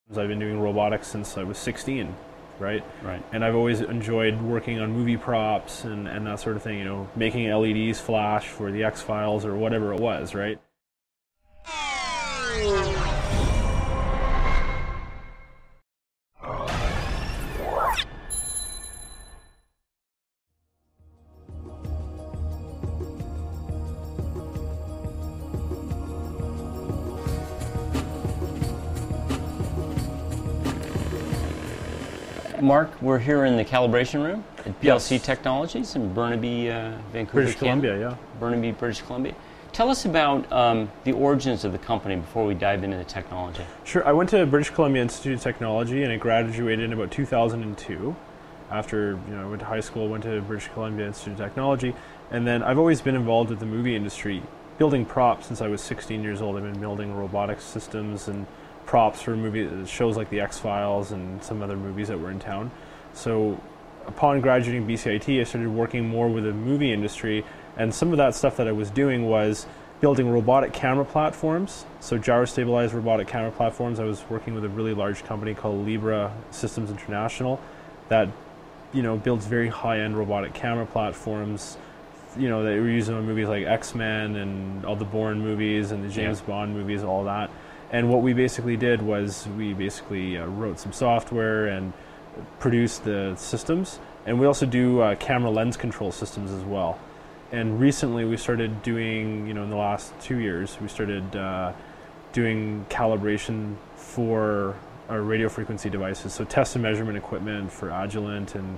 I've been doing robotics since I was 16, right? Right. And I've always enjoyed working on movie props and that sort of thing, you know, making LEDs flash for the X-Files or whatever it was, right? Mark, we're here in the calibration room at PLC Yes. Technologies in Burnaby, Vancouver, British Canada. Columbia, yeah. Burnaby, British Columbia. Tell us about the origins of the company before we dive into the technology. Sure. I went to British Columbia Institute of Technology and I graduated in about 2002. After I went to high school, went to British Columbia Institute of Technology, and then I've always been involved with the movie industry, building props since I was 16 years old. I've been building robotics systems and props for shows like the X-Files and some other movies that were in town. So upon graduating BCIT, I started working more with the movie industry, and some of that stuff that I was doing was building robotic camera platforms, so gyro-stabilized robotic camera platforms. I was working with a really large company called Libra Systems International that builds very high-end robotic camera platforms, that were used in movies like X-Men and all the Bourne movies and the James Bond movies, all that. And what we basically did was we basically wrote some software and produced the systems. And we also do camera lens control systems as well. And recently we started doing, in the last 2 years, we started doing calibration for our radio frequency devices. So test and measurement equipment for Agilent and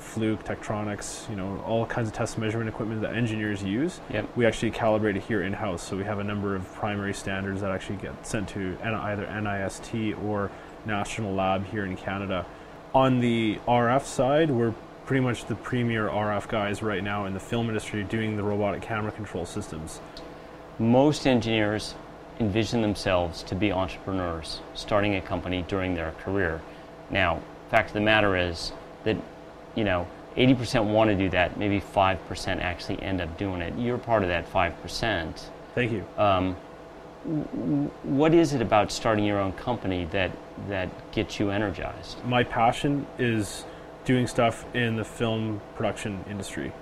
Fluke, Tektronix, all kinds of test and measurement equipment that engineers use. Yep. We actually calibrate it here in-house. So we have a number of primary standards that actually get sent to either NIST or National Lab here in Canada. On the RF side, we're pretty much the premier RF guys right now in the film industry doing the robotic camera control systems. Most engineers envision themselves to be entrepreneurs, starting a company during their career. Now, fact of the matter is that 80% want to do that, maybe 5% actually end up doing it. You're part of that 5%. Thank you. What is it about starting your own company that gets you energized? My passion is doing stuff in the film production industry.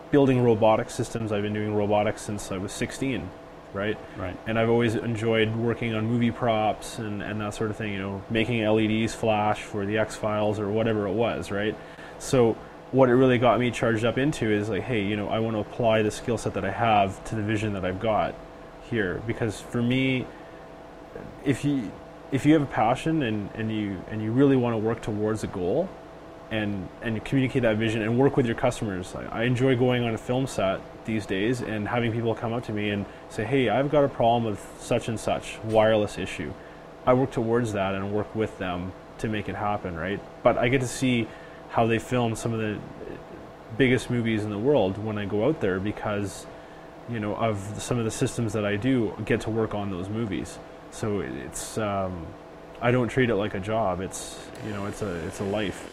Building robotic systems. I've been doing robotics since I was 16, right? Right. And I've always enjoyed working on movie props and that sort of thing, making LEDs flash for the X-Files or whatever it was, right? So what it really got me charged up into is like, hey, I want to apply the skill set that I have to the vision that I've got here. Because for me, if you have a passion and you really want to work towards a goal and communicate that vision and work with your customers. I enjoy going on a film set these days and having people come up to me and say, hey, I've got a problem with such and such wireless issue. I work towards that and work with them to make it happen, right? But I get to see how they film some of the biggest movies in the world when I go out there because, of some of the systems that I do get to work on those movies. So it's, I don't treat it like a job. It's a life.